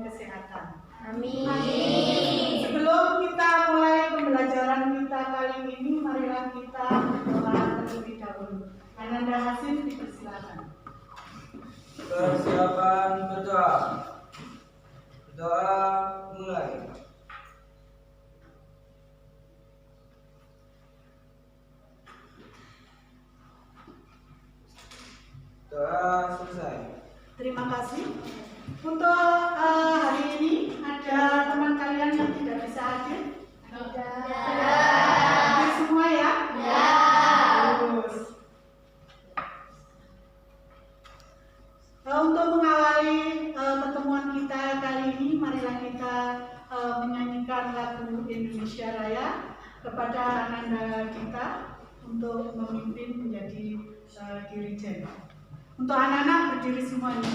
kesehatan. Amin. Sebelum kita mulai pembelajaran kita kali ini, marilah kita berdoa terlebih dahulu. Ananda Hasim dipersilakan. Persiapan berdoa. Doa mulai. Doa selesai. Terima kasih. Untuk hari ini ada teman kalian yang tidak bisa hadir? Hadir semua ya? Bagus. Untuk mengawali pertemuan kita kali ini, marilah kita menyanyikan lagu Indonesia Raya kepada Ananda kita untuk memimpin menjadi dirijen. Untuk anak-anak berdiri semuanya.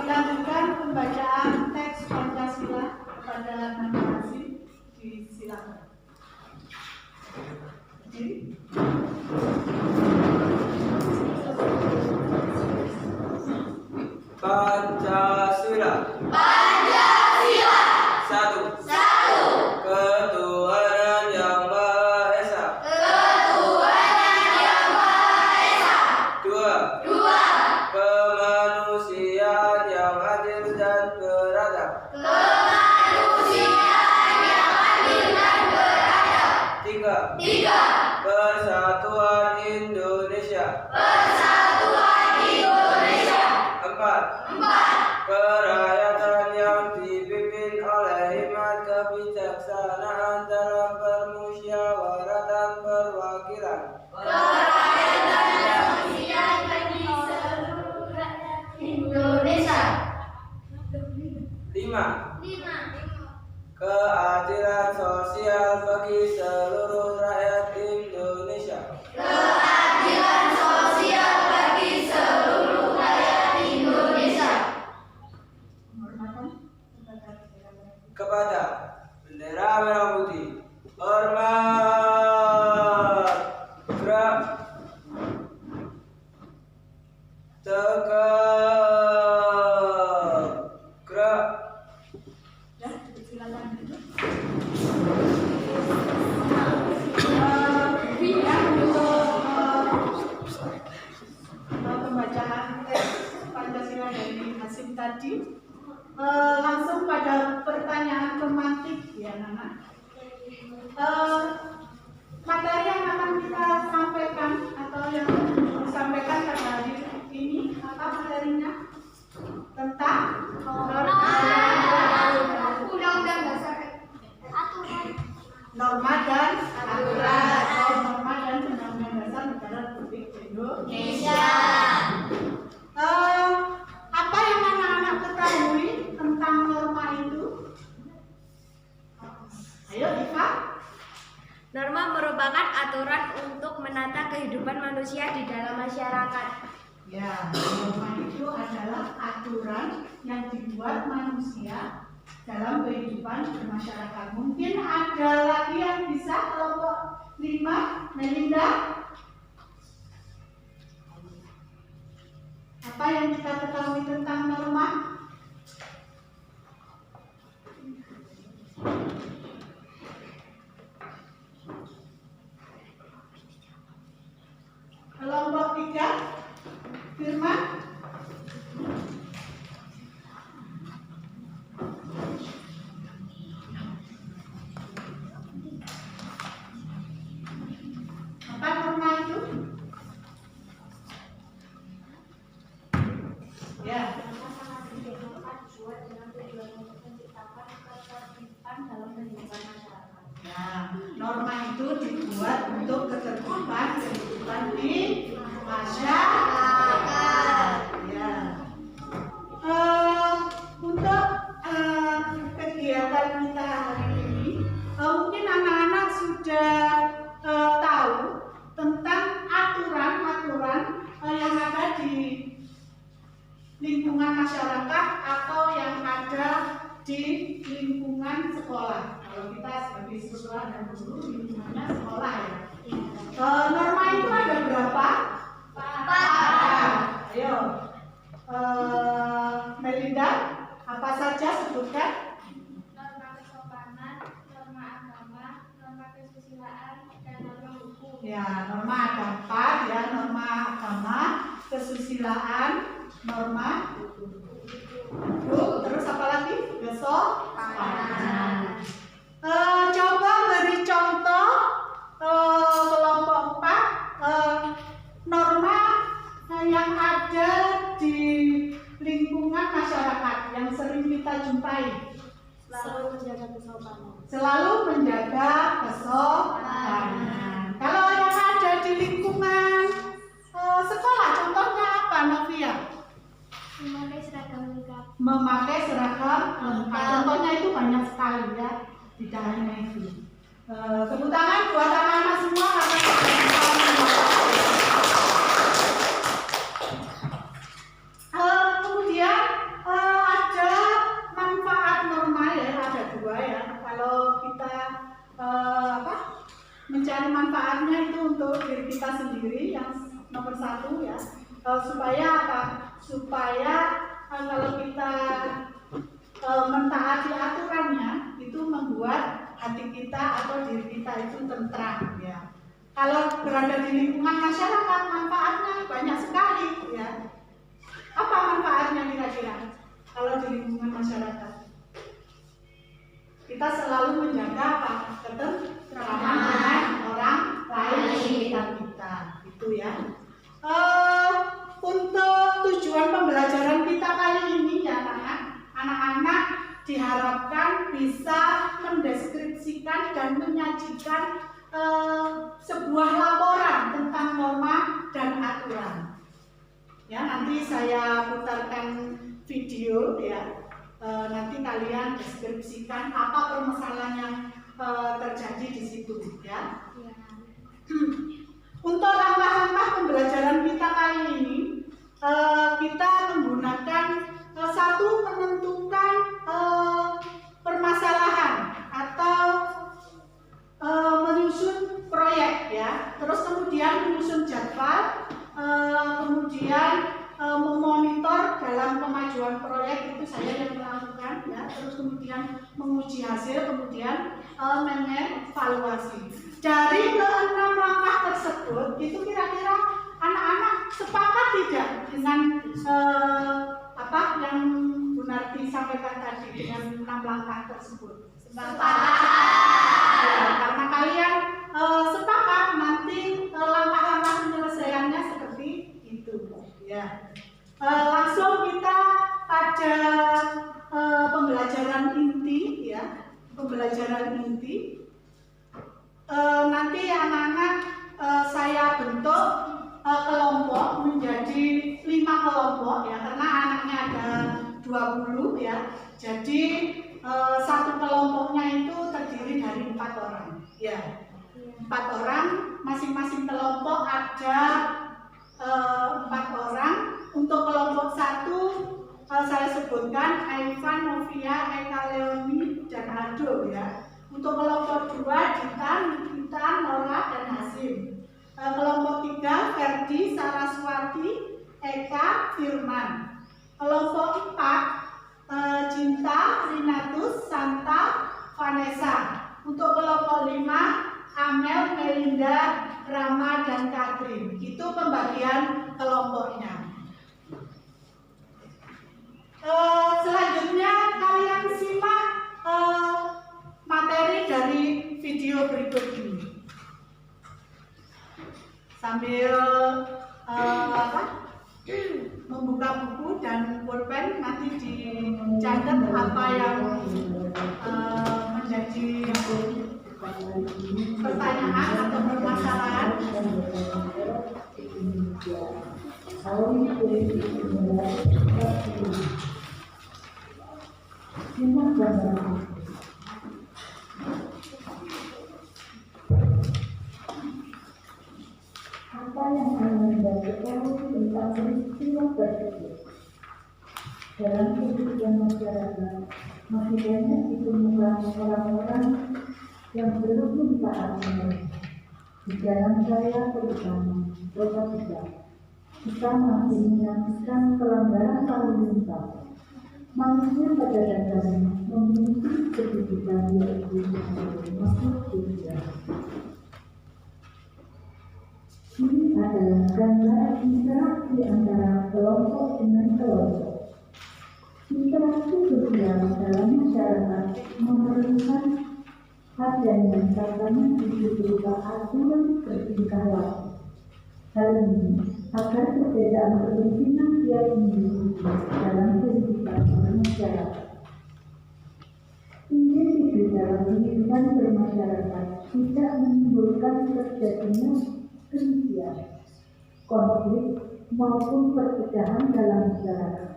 Dilanjutkan pembacaan teks Pancasila kepada Ananda Hasim, disilakan. Pancasila. Pancasila. Satu. Satu. Ketuhanan Yang Maha Esa. Ketuhanan Yang Maha Esa. Dua. Dua. Kemanusiaan yang adil dan beradab. Kemanusiaan yang adil dan beradab. Tiga. Tiga. Persatuan Indonesia. Persatuan Indonesia. Empat. Empat. Kerakyatan yang dipimpin oleh hikmat kebijaksanaan dalam permusyawaratan perwakilan. Kerakyatan yang siap bagi seluruh rakyat Indonesia. Lima. Lima. Keadilan sosial bagi seluruh rakyat Indonesia. Keadilan sosial bagi seluruh rakyat Indonesia. Kepada bendera merah putih. Hormat. Gerak. Tegak. Gerak. Ya, silakan duduk. Pembacaan teks Pancasila dari Hasim tadi, langsung pada pertanyaan tematik ya Nana. Materi yang akan kita sampaikan atau yang disampaikan pada hari ini apa materinya? Tentang undang-undang Norma merupakan aturan untuk menata kehidupan manusia di dalam masyarakat. Ya, norma itu adalah aturan yang dibuat manusia dalam kehidupan bermasyarakat. Mungkin ada lagi yang bisa kelompok 5, Melinda? Apa yang kita ketahui tentang norma? Kelompok 3, Firman? Apa norma itu? Ya. Nah, norma itu dibuat untuk ketertiban kehidupan di masyarakat. Ya. Untuk kegiatan kita hari ini, mungkin anak-anak sudah tahu tentang aturan-aturan yang ada di lingkungan masyarakat atau yang ada di lingkungan sekolah. Kalau kita sebagai siswa dan guru, lingkungannya sekolah ya. Norma itu ada berapa? 4. Ayo, Melinda, apa saja sebutkan? Norma kesopanan, norma agama, norma kesusilaan, dan norma hukum. Ya, norma ada 4 ya, norma agama, kesusilaan, norma hukum. Terus apa lagi? Kesopanan. Coba beri contoh kelompok 4 norma yang ada di lingkungan masyarakat yang sering kita jumpai. Selalu menjaga kesopanan. Selalu menjaga kesopanan. Kalau yang ada di lingkungan sekolah, contohnya apa, Novia? Memakai seragam lengkap. Memakai seragam lengkap. Contohnya itu banyak sekali ya, tidak hanya itu. Tepuk tangan buat anak-anak semua karena kemudian ada manfaat norma ya, ada 2 ya. Kalau kita mencari manfaatnya itu untuk diri kita sendiri yang nomor 1 ya. Supaya apa? Supaya kalau kita mentaati aturannya itu membuat hati kita atau diri kita itu tentram ya. Kalau berada di lingkungan masyarakat manfaatnya banyak sekali ya. Apa manfaatnya kira-kira kalau di lingkungan masyarakat? Kita selalu menjaga apa? Ketentraman dengan orang lain di sekitar kita, itu ya. Untuk tujuan pembelajaran kita kali ini ya anak-anak diharapkan bisa mendeskripsikan dan menyajikan sebuah laporan tentang norma dan aturan. Ya, nanti saya putarkan video ya. Nanti kalian deskripsikan apa permasalahan yang terjadi di situ ya. Untuk langkah-langkah pembelajaran kita kali ini, kita menggunakan satu menentukan permasalahan atau menyusun proyek ya, terus kemudian menyusun jadwal, kemudian memonitor dalam kemajuan proyek itu saya yang melakukan ya, terus kemudian menguji hasil, kemudian mengevaluasi. Dari ke-6 langkah tersebut itu kira-kira anak-anak sepakat tidak dengan apa yang Bu Narti sampaikan tadi dengan 6 langkah tersebut? Sepakat. Ya, karena kalian sepakat nanti langkah-langkah penyelesaiannya seperti itu ya. Langsung kita pada pembelajaran inti ya, pembelajaran inti. Nanti anak-anak saya bentuk kelompok menjadi 5 kelompok ya, karena anaknya ada 20 ya. Jadi satu kelompoknya itu terdiri dari 4 orang ya. 4 orang, masing-masing kelompok ada 4 orang. Untuk kelompok 1 saya sebutkan Ivan, Novia, Eka, Leoni, dan Aldo ya. Untuk kelompok 2 Dita, Nikita, Nora, dan Hasim. Kelompok 3 Ferdi, Saraswati, Eka, Firman. Kelompok 4 Cinta, Rinatus, Santa, Vanessa. Untuk kelompok 5 Amel, Melinda, Rama, dan Katrin. Itu pembagian kelompoknya. Selanjutnya kalian simak materi dari video berikut ini sambil membuka buku dan pulpen, nanti dicatat apa yang menjadi pertanyaan atau permasalahan. Apa yang Anda ketahui tentang peristiwa tersebut? Dalam kehidupan masyarakat, masih banyak ditemukan orang-orang yang belum taat menerima. Di dalam saya terutama, kita masih menyaksikan pelanggaran lalu lintas. Manusia pada dasarnya memiliki kehidupan yaitu makhluk sosial. Ini adalah gambaran interaksi antara kelompok dengan kelompok. Interaksi sosial dalam masyarakat memerlukan adanya tatanan hidup berupa aturan bertingkah laku. Hal ini agar perbedaan kepentingan tiap individu dalam kehidupan bermasyarakat. Individu dalam kehidupan bermasyarakat tidak menimbulkan terjadinya kerugian, konflik maupun perpecahan dalam masyarakat.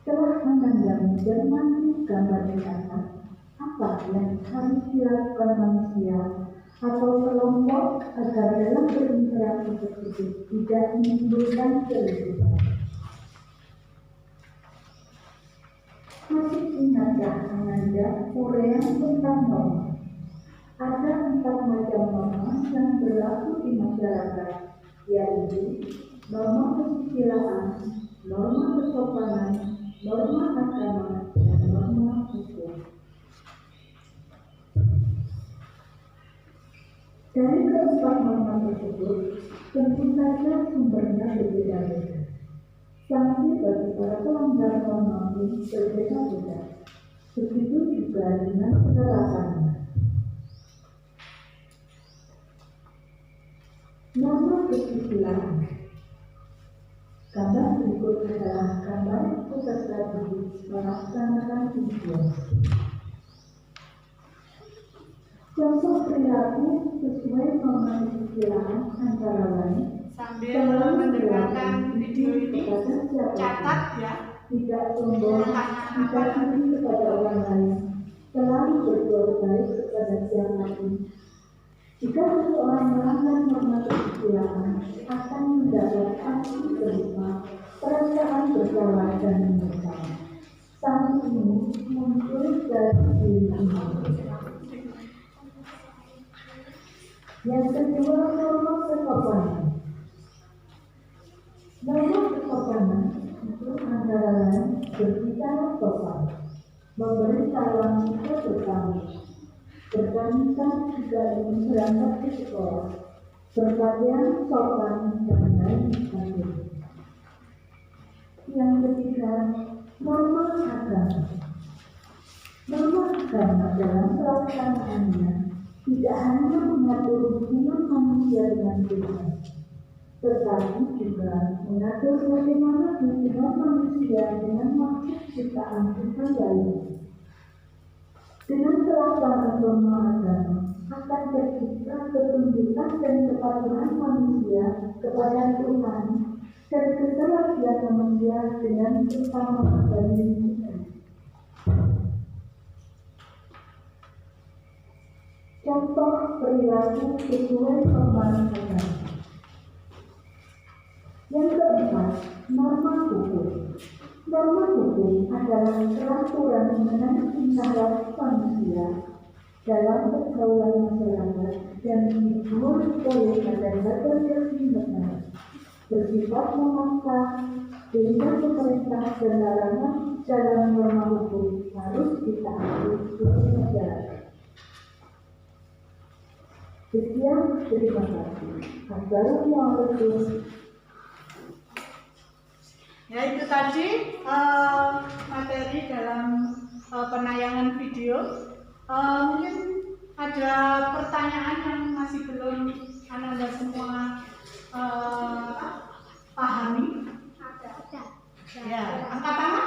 Setelah memandang jernih gambar di atas, apa yang harus dilakukan manusia atau kelompok agar dalam berinteraksi tersebut tidak menimbulkan keributan? Masih ingatkah Anda uraian tentang norma? Ada 4 macam norma yang berlaku di masyarakat, yaitu norma kesusilaan, norma kesopanan, norma agama, dan norma hukum. Dari keempat norma tersebut, tentu saja sumbernya berbeda-beda. Sanksi bagi para pelanggar norma pun berbeda-beda. Begitu juga dengan penerapannya. Norma kesusilaan. Gambar berikut adalah gambar peserta didik melaksanakan tujuan. Contoh perilaku sesuai norma kesusilaan antara lain Sambil mendengarkan video ini, catat ya. tidak sombong, tidak iri kepada orang lain, selalu berbuat baik kepada siapapun. Jika seseorang melanggar norma kesusilaan, akan mendapat sanksi berupa perasaan bersalah dan menyesal. Sanksi ini muncul dari diri sendiri. Yang kedua, norma kesopanan. Norma kesopanan itu antara lain berbicara sopan, memberi salam ke sesama, berdansa jika ingin berangkat ke sekolah, berpakaian sopan, dan lain sebagainya. Yang ketiga, norma agama. Norma agama dalam pelaksanaannya tidak hanya mengatur hubungan manusia dengan Tuhan, tetapi juga mengatur bagaimana hubungan manusia dengan makhluk ciptaan Tuhan lainnya. Dengan pelaksanaan norma agama akan tercipta ketundukan dan kepatuhan manusia kepada Tuhan dan keserasian manusia dengan sesama dan lingkungan. contoh perilaku sesuai norma agama. Yang keempat, norma hukum. Norma hukum adalah peraturan mengenai tingkah laku manusia dalam pergaulan masyarakat dan dibuat oleh badan-badan resmi negara, bersifat memaksa sehingga pemerintah dan larangan dalam norma hukum harus ditaati seluruh masyarakat. Sekian, terima kasih. Assalamualaikum. Ya, itu tadi materi dalam penayangan video. Mungkin ada pertanyaan yang masih belum Anda semua pahami. Ya, angkat tangan.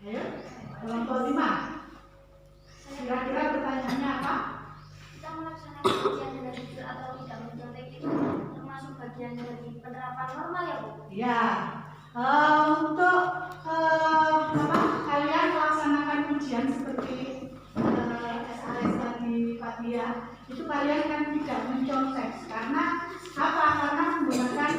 Ayo, kelompok 5. Kira-kira pertanyaannya apa? Kita melaksanakan ujian dengan jujur atau tidak mencontek itu termasuk bagian dari penerapan norma ya Bu? Ya, untuk kalian melaksanakan ujian seperti SAS tadi Pak Tia, itu kalian kan tidak mencontek karena apa? Karena menggunakan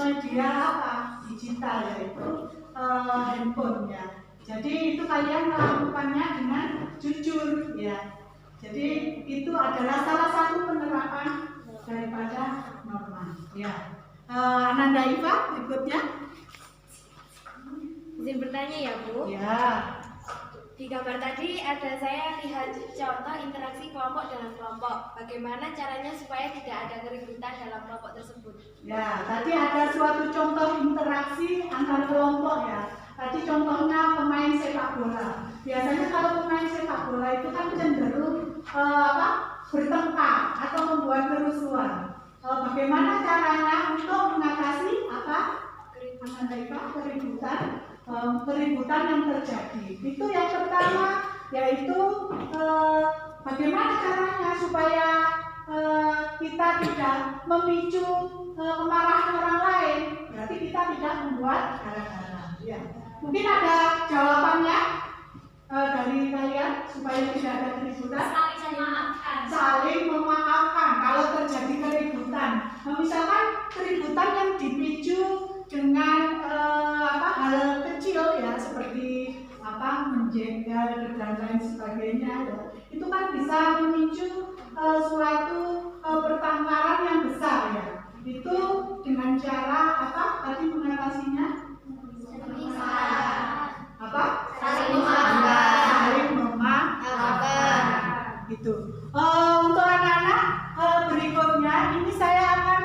media apa? Digital, yaitu handphone ya. Jadi itu kalian melakukannya dengan jujur ya. Jadi itu adalah salah satu penerapan daripada norma ya. Ananda Iva berikutnya. Izin bertanya ya Bu. Ya. Di gambar tadi ada saya lihat contoh interaksi kelompok dengan kelompok. Bagaimana caranya supaya tidak ada keributan dalam kelompok tersebut? Ya, tadi ada suatu contoh interaksi antar kelompok ya. Tadi contohnya pemain sepak bola. Biasanya kalau pemain sepak bola itu kan cenderung bertengkar atau membuat kerusuhan. Bagaimana caranya untuk mengatasi keributan yang terjadi? Itu yang pertama, yaitu bagaimana caranya supaya kita tidak memicu kemarahan orang lain. Berarti kita tidak membuat gara-gara. Ya. Mungkin ada jawabannya dari kalian supaya tidak ada keributan. Saling memaafkan kalau terjadi keributan. Misalkan keributan yang dipicu dengan hal kecil ya, seperti menjegal dan lain sebagainya ya. Itu kan bisa memicu suatu pertengkaran yang besar ya. Itu dengan cara tadi mengatasinya? Saling memaafkan. Gitu. Untuk anak-anak berikutnya ini saya akan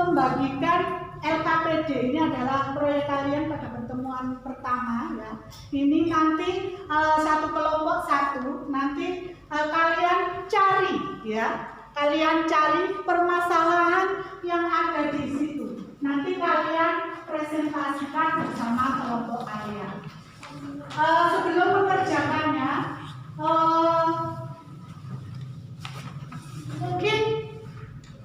membagikan LKPD. Ini adalah proyek kalian pada pertemuan pertama ya. Ini nanti satu kelompok satu, nanti kalian cari ya. Kalian cari permasalahan yang ada di situ. Nanti kalian presentasikan bersama kelompok kalian. Sebelum mengerjakannya, mungkin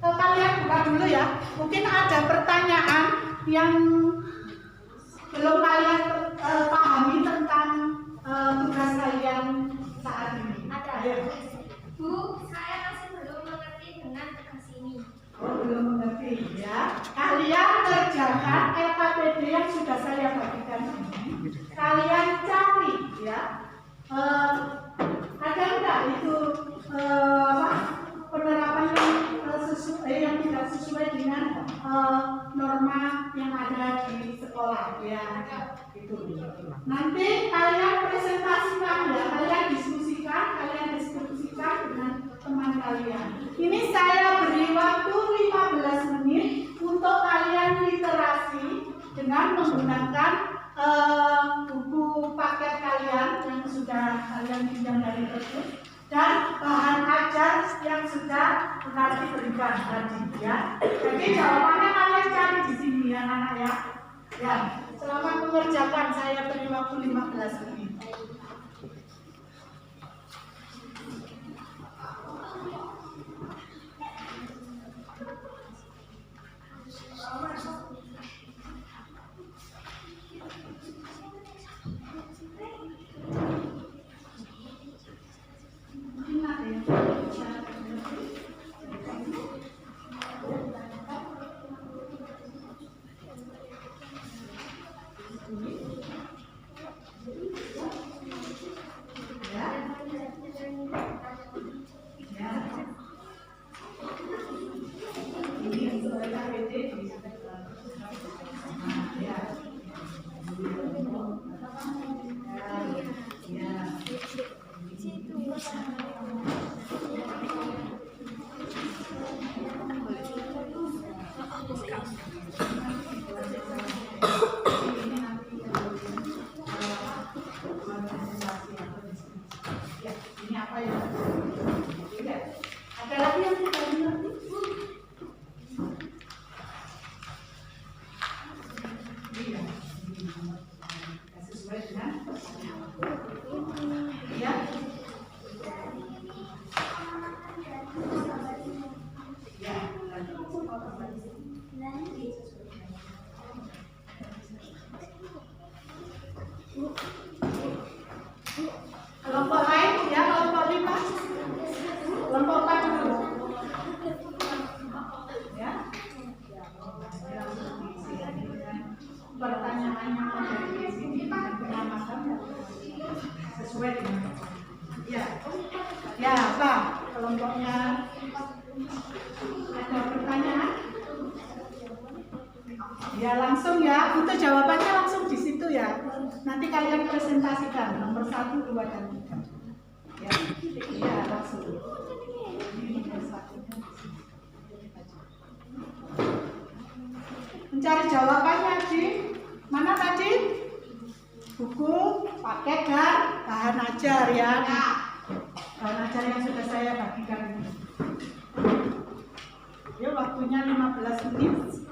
kalian buka dulu ya. Mungkin ada pertanyaan yang belum kalian pahami tentang tugas kalian saat ini. Ada. Ayo. Bu, saya masih belum mengerti dengan tugas ini. Belum mengerti ya. Kalian kerjakan LKPD yang sudah saya bagikan ini. Kalian cari ya. Ada enggak itu penerapan yang tidak sesuai dengan norma yang ada di sekolah ya. Gitu. Nanti kalian presentasikan ya. Kalian diskusikan dengan teman kalian. Ini saya beri waktu 15 menit untuk kalian literasi dengan menggunakan buku paket kalian yang sudah kalian pinjam dari perpus dan bahan ajar yang sudah nanti berikan tadi ya. Jadi jawabannya kalian cari di sini ya anak ya. Ya, selamat mengerjakan. Saya beri waktu 15 menit. Mungkin ada yang Kelompok lain ya, kelompok 5. Kelompok 4 dulu. Ya. Pertanyaannya dari di sini dengan pengamatan sesuai dengan ya. Ya, apa? Kelompoknya ada pertanyaan? Ya langsung ya, untuk jawabannya langsung di situ ya. Nanti kalian presentasikan nomor 1, 2, dan 3. Ya, ya langsung. Ini nomor 1. Mencari jawabannya di mana tadi? Buku, paket, dan bahan ajar ya. Bahan ajar yang sudah saya bagikan ini. Ya, waktunya 15 menit.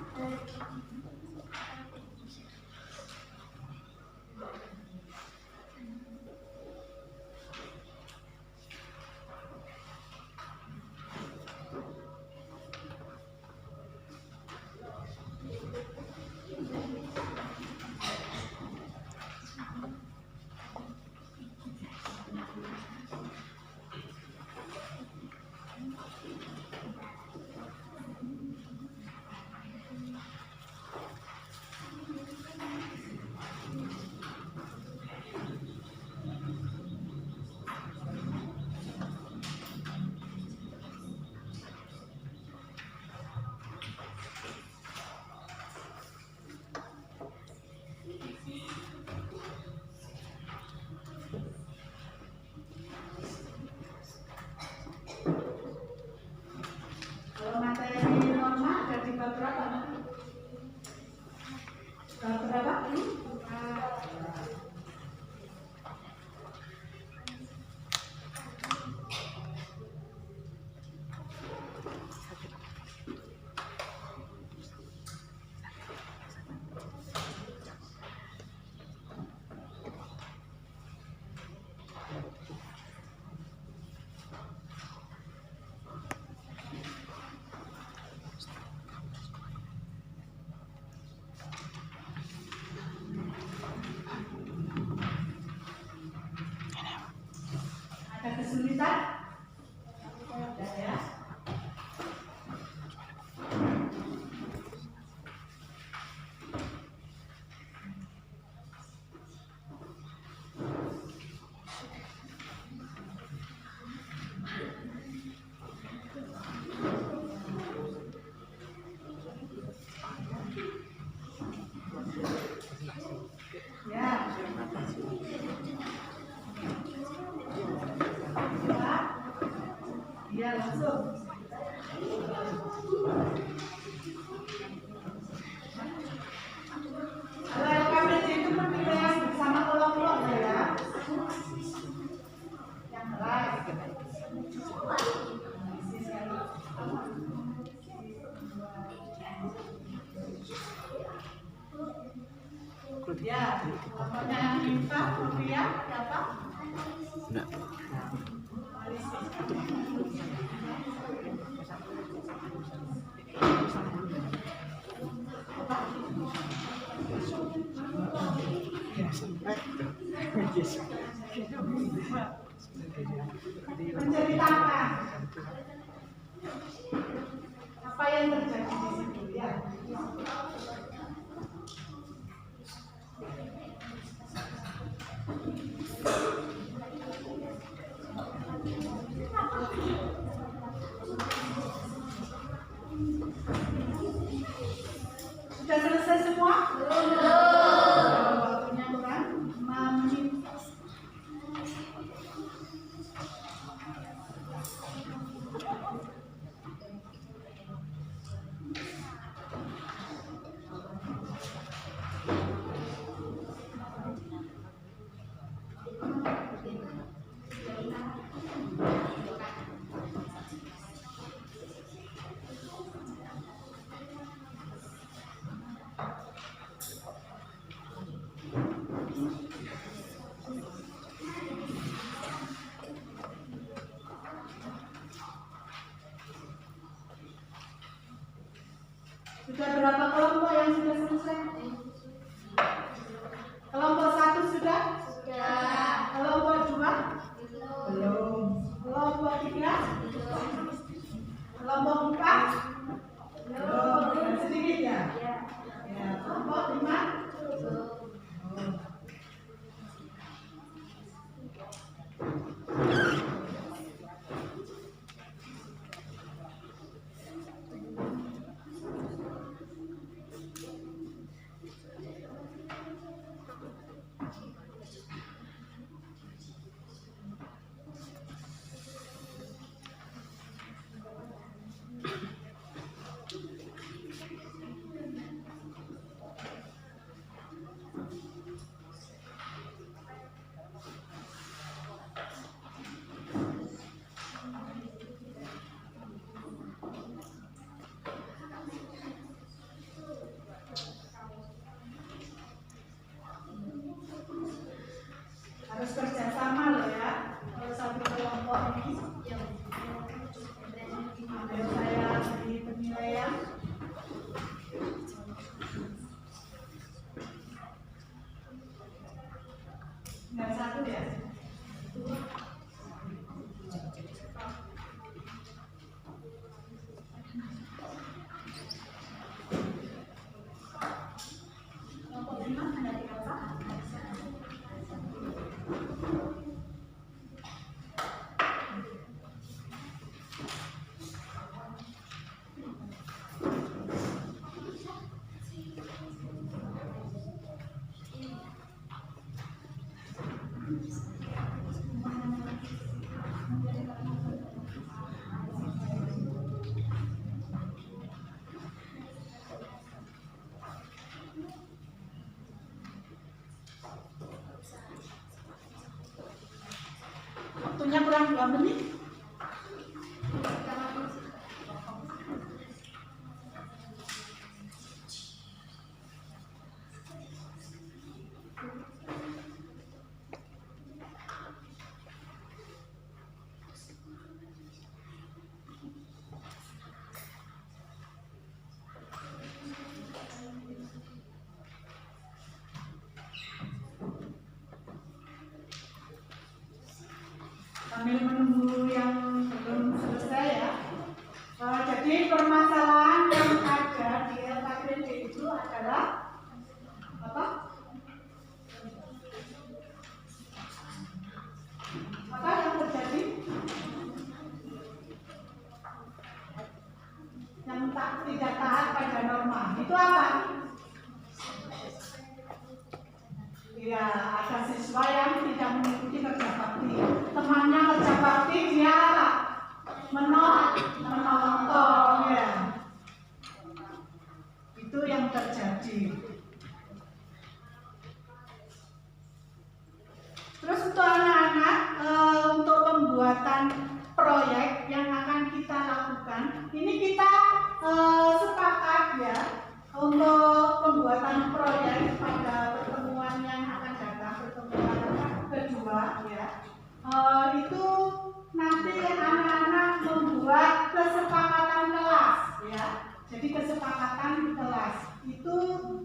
Kalau materi norma ada di bab berapa? Bab berapa? Ada kesulitan? Ada ya. Ya. Ya, langsung. Kalau LKPJ itu penilaian bersama kelompok ya. Yang keras. Ya, kelompoknya Anita, Novia, siapa? Menceritakan apa yang terjadi di situ ya. Sudah selesai semua? Waktunya kurang 5 menit. 91 ya. Kelompok 5 ada di bawah. Waktunya kurang 2 menit. Sambil menunggu yang belum selesai ya. Jadi permasalahan yang ada di LKPD itu adalah apa? Apa yang terjadi? Yang tidak taat pada norma. Itu apa? Ya, ada siswa yang tidak mengikuti kerja bakti. Temannya kerja bakti, dia apa? Menonton ya. Itu yang terjadi. Terus untuk anak-anak, untuk pembuatan proyek yang akan kita lakukan, ini kita sepakat ya untuk pembuatan proyek pada pertemuan yang akan datang, pertemuan kedua ya. Itu nanti anak-anak membuat kesepakatan kelas ya. Jadi kesepakatan di kelas itu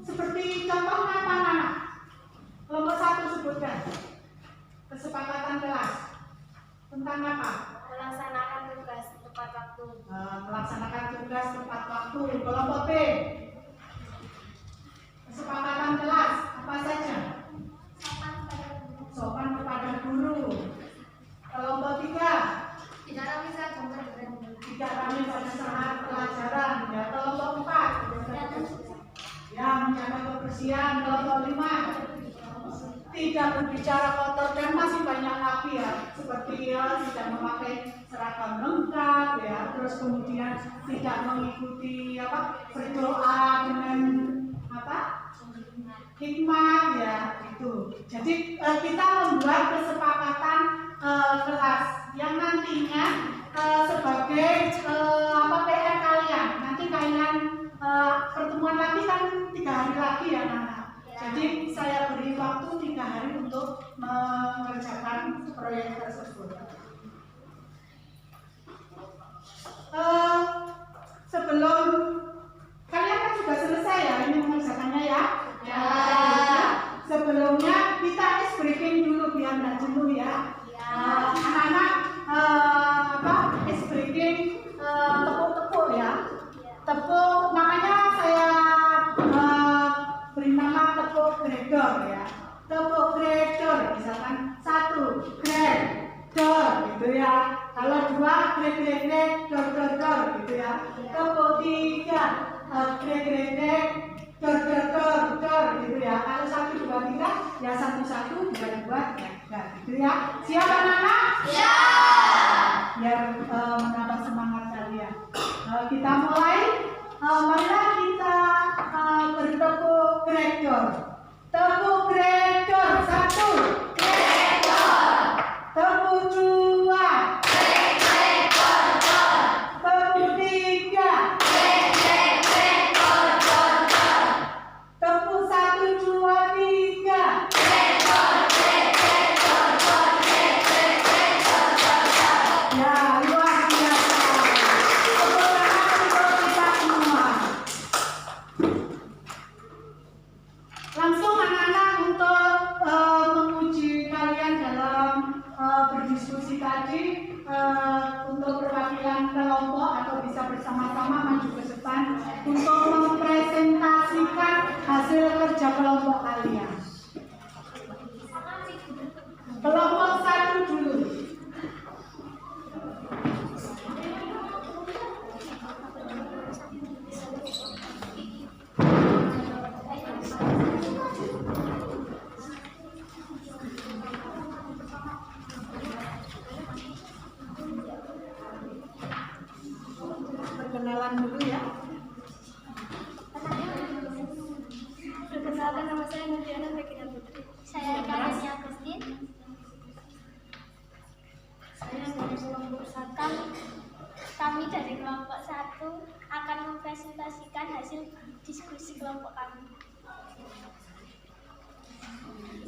seperti contohnya apa anak? Kelompok 1 sebutkan kesepakatan kelas tentang apa? Melaksanakan tugas tepat waktu. Melaksanakan tugas tepat waktu. Kelompok B, kesepakatan kelas apa saja? Sopan kepada guru. Kelompok 3, Tidak bisa tidak rame pada saat pelajaran. Ya, kelompok 4, ya menjaga kebersihan. Kelompok 5, tidak berbicara kotor, dan masih banyak lagi ya, seperti ya tidak memakai seragam lengkap ya, terus kemudian tidak mengikuti apa berdoa dengan apa hikmah ya itu. Jadi kita membuat kesepakatan kelas yang nantinya sebagai apa PR kalian. Nanti kalian pertemuan lagi kan 3 hari lagi ya anak. Jadi saya beri waktu 3 hari untuk mengerjakan proyek tersebut. Sebelum kalian kan sudah selesai ya ini mengerjakannya ya. Ya. Sebelumnya kita ice breaking dulu biar nggak jenuh ya. Anak-anak ice breaking tepuk-tepuk ya. Tepuk namanya saya beri nama tepuk gregor ya. Tepuk gregor misalkan 1 gregor gitu ya. Kalau 2 gregor gitu ya. Tepuk 3 gregor gitu ya. Kalau 1 2 3 ya 1 1 2 2 3 gitu ya. Siap anak-anak? Siap. Biar menambah semangat kalian. Kita mulai. Marilah kita bertepuk gregor. Tepuk gregor 1. Gregor. Tepuk 2. Tepuk 3. Tepuk 1 2 3. Ya, luar biasa. Tepuk tangan untuk kita semua. Langsung anak-anak untuk perwakilan kelompok atau bisa bersama-sama maju ke depan untuk mempresentasikan hasil kerja kelompok kalian. Kelompok 1 dulu. Perkenalan dulu ya. Perkenalkan, nama saya Nurdiana Regina Putri. Saya Kayani Agustin. Saya dari kelompok 1. Kami dari kelompok 1 akan mempresentasikan hasil diskusi kelompok kami.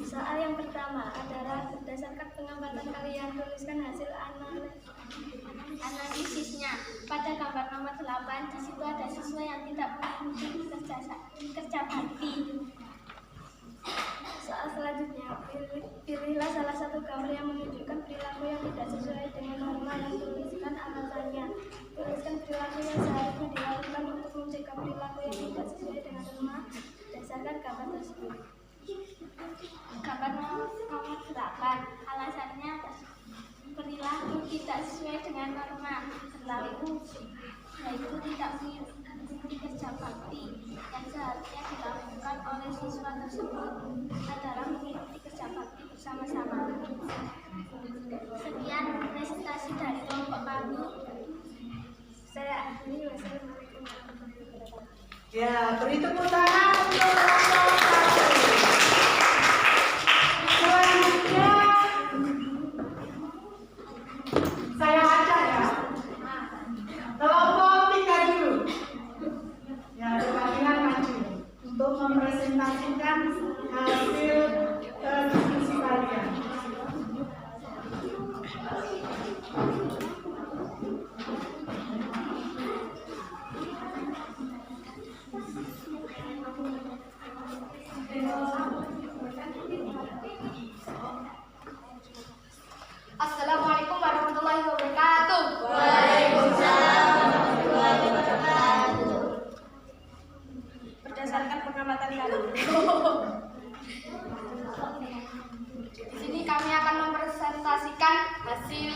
Soal yang pertama adalah berdasarkan pengamatan kalian, tuliskan hasil analisisnya. Pada gambar nomor 8, di situ ada siswa yang tidak mengikuti kerja bakti. Soal selanjutnya, pilihlah salah satu gambar yang menunjukkan perilaku yang tidak sesuai dengan norma dan tuliskan alasannya. Tuliskan perilaku yang seharusnya dilakukan untuk mencegah perilaku yang tidak sesuai dengan norma berdasarkan gambar tersebut. Gambar nomor 8, alasannya perilaku tidak sesuai dengan norma berlaku, yaitu tidak mengikuti kerja bakti yang seharusnya dilakukan oleh siswa tersebut adalah mengikuti kerja bakti bersama-sama. Sekian presentasi dari kelompok kami. Saya akhiri. Wassalamualaikum warahmatullahi wabarakatuh. Ya, beri tepuk tangan untuk kelompok 1. Selanjutnya saya ajak ya. Kelompok 3 dulu. Ya, perwakilan maju untuk mempresentasikan hasil diskusi kalian. Assalamualaikum warahmatullahi wabarakatuh. Waalaikumsalam warahmatullahi wabarakatuh. Berdasarkan pengamatan kami, di sini kami akan mempresentasikan hasil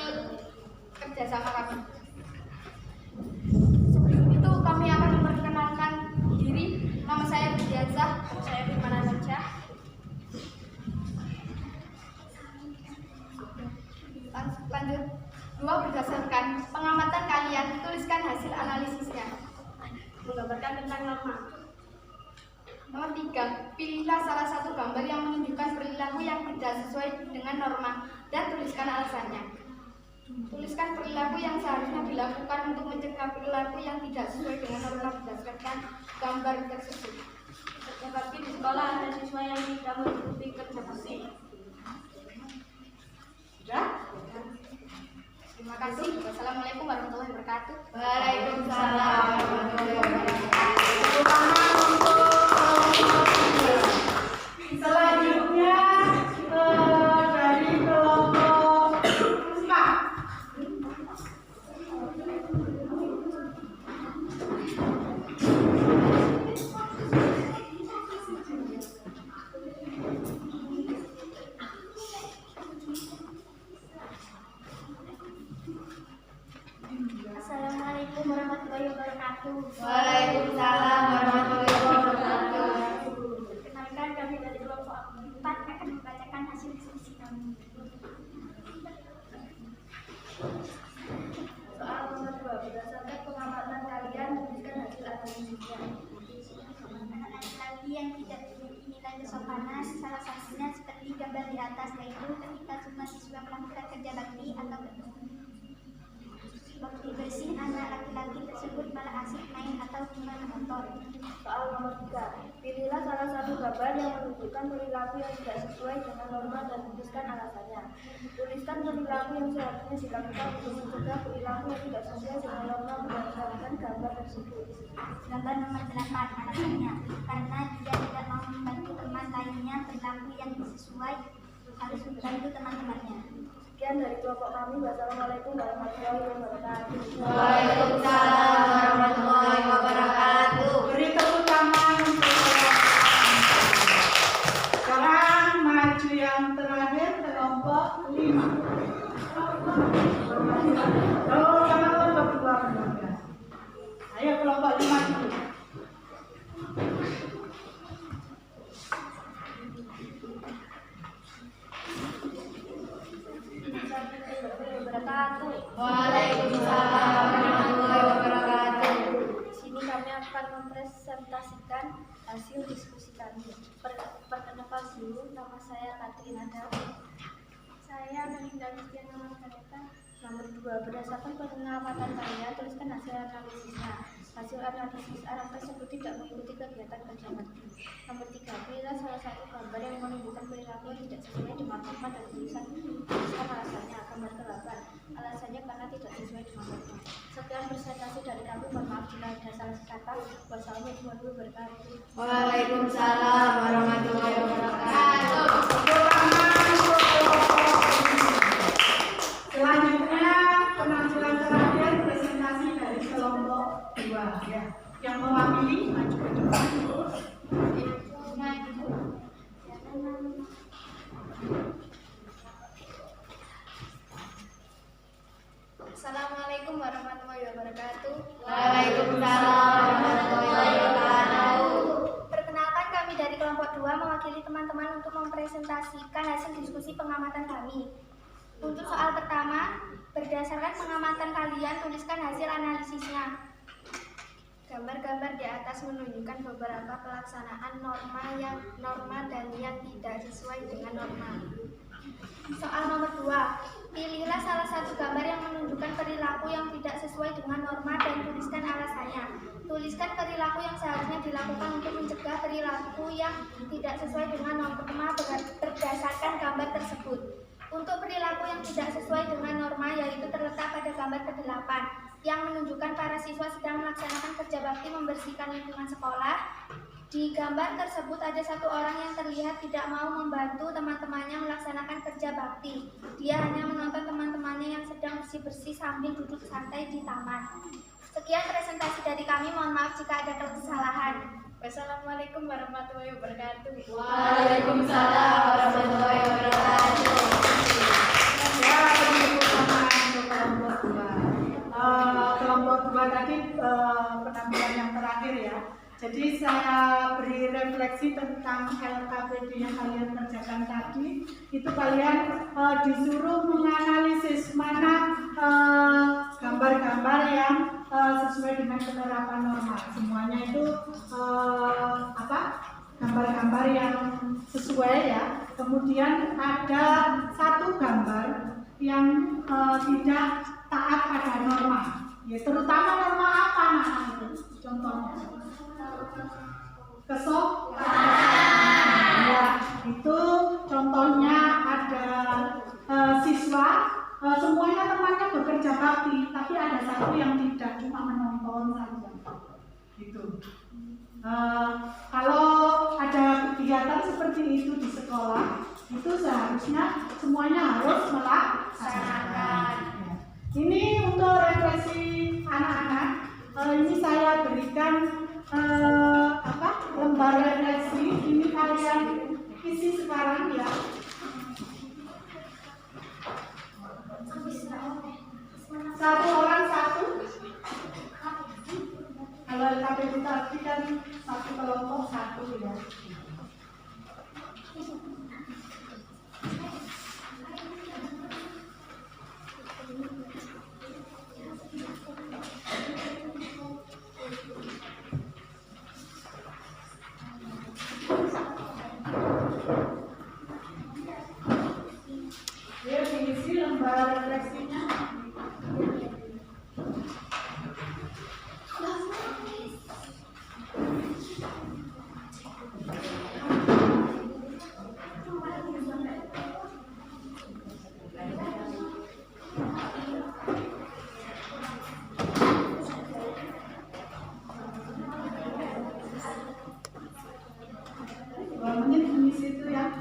kerjasama kami. Sebelum itu kami akan memperkenalkan diri. Nama saya Bidiansyah. Saya Firman Ansyah. Lanjut. 2. Berdasarkan pengamatan kalian, tuliskan hasil analisisnya. Menggambarkan tentang norma. Nomor 3. Pilihlah salah satu gambar yang menunjukkan perilaku yang tidak sesuai dengan norma dan tuliskan alasannya. Tuliskan perilaku yang seharusnya dilakukan untuk mencegah perilaku yang tidak sesuai dengan norma berdasarkan gambar tersebut. Kerja bakti di sekolah, ada siswa yang tidak mengikuti kerja bakti. Sudah? Terima kasih. Wassalamualaikum warahmatullahi wabarakatuh. Waalaikumsalam warahmatullahi wabarakatuh. Tepuk tangan untuk kelompok 3. Selanjutnya dari kelompok 4. Assalamualaikum warahmatullahi wabarakatuh. Waalaikumsalam warahmatullahi wabarakatuh. Perkenalkan, kami dari kelompok 4 akan membacakan hasil diskusi kami. Soal nomor 2, berdasarkan pengamatan kalian, tuliskan hasil analisisnya. Anak laki-laki yang tidak memiliki nilai kesopanan, salah satunya seperti gambar di atas, yaitu ketika semua siswa melakukan kerja bakti atau bakti bersih, anak laki-laki tersebut malah asik main atau gimana motor. Soal nomor 3, pilihlah salah satu gambar yang menunjukkan perilaku yang tidak sesuai dengan norma dan tuliskan alasannya. Tuliskan perilaku yang seharusnya dilakukan untuk mencegah perilaku yang tidak sesuai dengan norma berdasarkan gambar tersebut. Gambar nomor 8, alasannya karena dia tidak mau membantu teman lainnya berlaku yang sesuai, harus membantu teman-temannya. Sekian dari kelompok kami. Wassalamualaikum warahmatullahi wabarakatuh. Waalaikumsalam warahmatullahi wabarakatuh. Beri tepuk tangan untuk sekarang maju yang terakhir kelompok 5. Oh, sama kelompok 2. Ayo kelompok 5 dulu. Waalaikumsalam warahmatullahi wabarakatuh. Di sini kami akan mempresentasikan hasil diskusi kami. Perkenalkan dulu, nama saya Katrina. Saya Melinda Kristiana Margareta. Nomor 2, berdasarkan pengamatan kalian, tuliskan hasil analisisnya. Hasil analisis arah tersebut tidak mengikuti kegiatan kerja bakti. Nomor 3, pilihlah salah satu gambar yang menunjukkan perilaku yang tidak sesuai dengan norma dan tuliskan alasannya. Gambar ke-8, alasannya karena tidak sesuai dengan norma. Sekian presentasi dari kami. Mohon maaf jika ada salah kata. Wassalamualaikum warahmatullahi wabarakatuh. Waalaikumsalam warahmatullahi wabarakatuh. Selanjutnya penampilan terakhir presentasi dari kelompok 2 ya. Yang mewakili maju ke depan. Assalamualaikum warahmatullahi wabarakatuh. Waalaikumsalam warahmatullahi wabarakatuh. Perkenalkan, kami dari kelompok 2 mewakili teman-teman untuk mempresentasikan hasil diskusi pengamatan kami. Untuk soal pertama, berdasarkan pengamatan kalian, tuliskan hasil analisisnya. Gambar-gambar di atas menunjukkan beberapa pelaksanaan norma dan yang tidak sesuai dengan norma. Soal nomor 2, pilihlah salah satu gambar yang menunjukkan perilaku yang tidak sesuai dengan norma dan tuliskan alasannya. Tuliskan perilaku yang seharusnya dilakukan untuk mencegah perilaku yang tidak sesuai dengan norma berdasarkan gambar tersebut. Untuk perilaku yang tidak sesuai dengan norma, yaitu terletak pada gambar ke-8 yang menunjukkan para siswa sedang melaksanakan kerja bakti membersihkan lingkungan sekolah. Di gambar tersebut ada satu orang yang terlihat tidak mau membantu teman-temannya melaksanakan kerja bakti. Dia hanya menonton teman-temannya yang sedang bersih-bersih sambil duduk santai di taman. Sekian presentasi dari kami. Mohon maaf jika ada kesalahan. Wassalamualaikum warahmatullahi wabarakatuh. Waalaikumsalam warahmatullahi wabarakatuh. Ya, tepuk tangan untuk kelompok 2. Kelompok 2 tadi penampilan yang terakhir ya. Jadi saya beri refleksi tentang LKPD yang kalian kerjakan tadi. Itu kalian disuruh menganalisis mana gambar-gambar yang sesuai dengan penerapan norma. Semuanya itu gambar-gambar yang sesuai ya. Kemudian ada satu gambar yang tidak taat pada norma. Ya, terutama norma apa itu? Contohnya ya, itu contohnya ada siswa semuanya temannya bekerja bakti, tapi ada satu yang tidak, cuma menonton saja gitu. Kalau ada kegiatan seperti itu di sekolah, itu seharusnya semuanya harus melaksanakan. Ini untuk refleksi anak-anak. Ini saya berikan lembar refleksi. Ini kalian isi sekarang ya. Satu orang satu. Kalau LKPD tadi kan satu kelompok satu ya. Dia diisi lembar refleksinya. Di situ ya.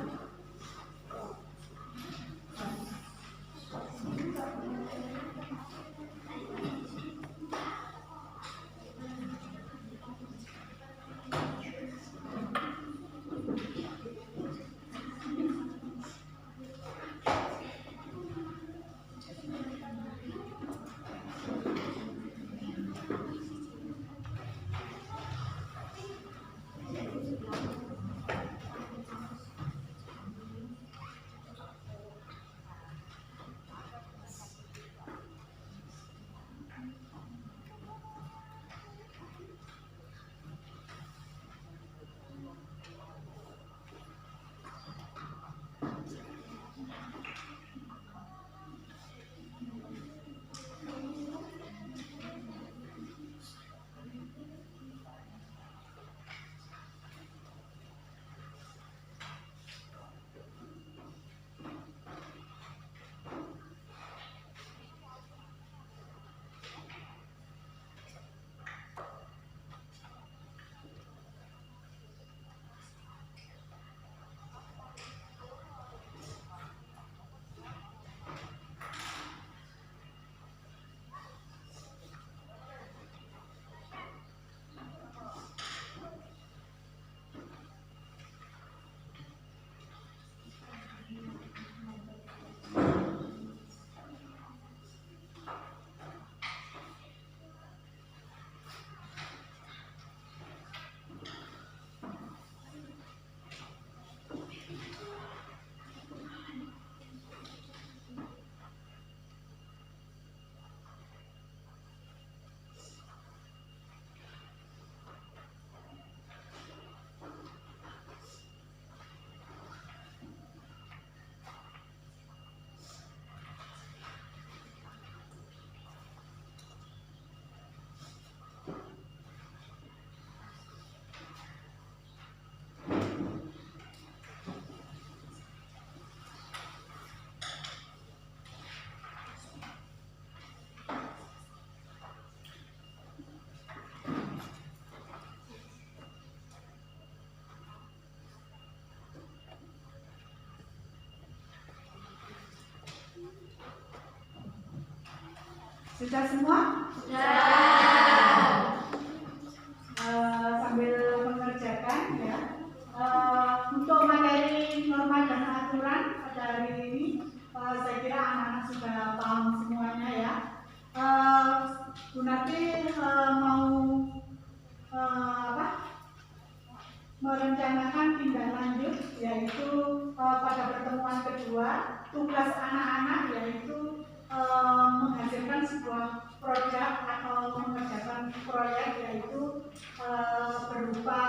Sudah semua? Sambil mengerjakan ya. Untuk materi norma dan aturan pada hari ini saya kira anak-anak sudah paham semuanya ya. Bu Nati mau merencanakan tindak lanjut, yaitu pada pertemuan kedua tugas anak-anak yaitu menghasilkan sebuah proyek atau mengerjakan proyek, yaitu berupa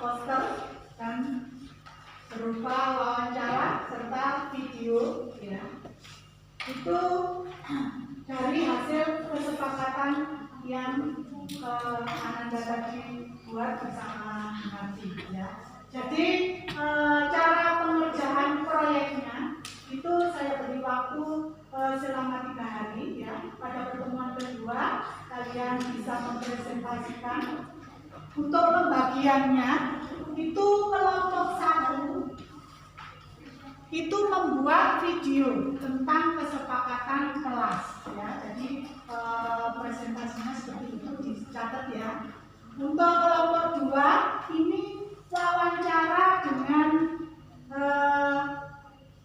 poster dan berupa wawancara serta video ya. Itu dari hasil kesepakatan yang Ananda tadi buat bersama Nanti ya. Jadi cara pengerjaan proyeknya itu saya beri waktu selama 3 hari ya. Pada pertemuan kedua kalian bisa mempresentasikan. Untuk pembagiannya itu kelompok 1 itu membuat video tentang kesepakatan kelas ya. Jadi presentasinya seperti itu, dicatat ya. Untuk kelompok 2 ini wawancara dengan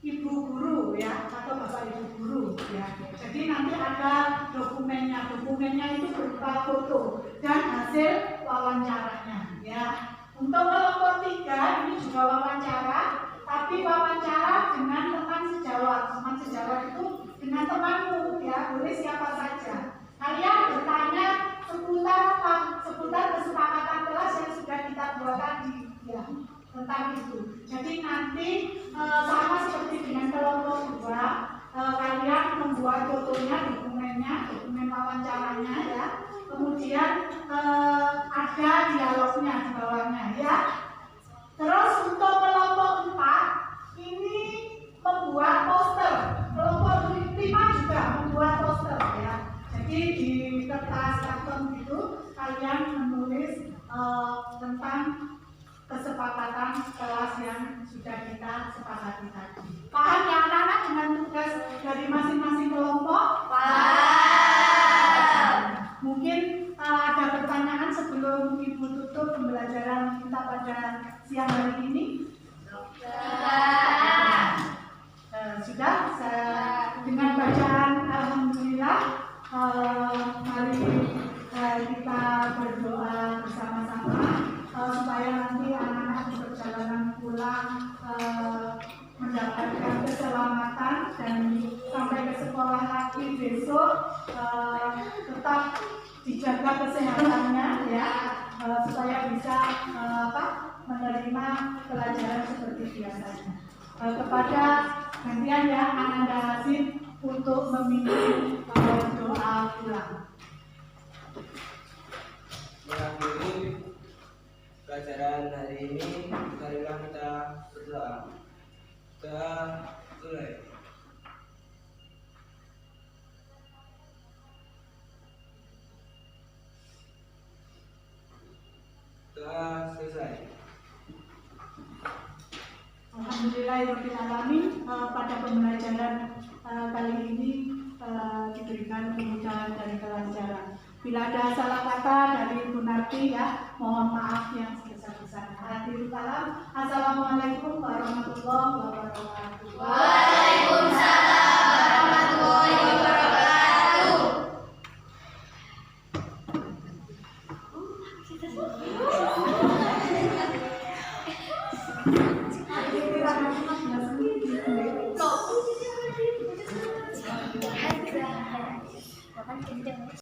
ibu guru ya, atau bapak ibu guru ya. Jadi nanti ada dokumennya itu berupa foto dan hasil wawancaranya ya. Untuk kelompok 3 ini juga wawancara, tapi wawancara dengan teman sejawat. Teman sejawat itu dengan temanmu ya, boleh siapa saja. Kalian bertanya seputar kesepakatan kelas yang sudah kita buat tadi ya, tentang itu. Jadi nanti sama seperti dengan kelompok 2, kalian membuat fotonya, dokumen wawancaranya ya. Kemudian ada dialognya di bawahnya ya. Terus untuk kelompok 4 ini membuat poster. Kelompok 5 juga membuat poster ya. Jadi di kertas karton itu kalian menulis tentang kesepakatan kelas yang sudah kita sepakati tadi. Paham ya anak-anak dengan tugas dari masing-masing kelompok? Paham. Mungkin ada pertanyaan sebelum Ibu tutup pembelajaran kita pada siang hari ini? Sudah. Dengan bacaan alhamdulillah, mari kita berdoa bersama-sama supaya nanti anak-anak di perjalanan pulang mendapatkan keselamatan dan sampai ke sekolah lagi besok tetap dijaga kesehatannya ya, supaya bisa menerima pelajaran seperti biasanya. Kepada gantian ya Ananda Hasim untuk memimpin doa pulang. Mengakhiri pelajaran hari ini, marilah kita berdoa. Kita mulai. Kita selesai. Alhamdulillahirrahmanirrahim. Pada pembelajaran kali ini diberikan kemudahan dan kelancaran. Bila ada salah kata dari Bu Narti ya, mohon maaf yang sebesar-besarnya. Assalamualaikum warahmatullahi wabarakatuh.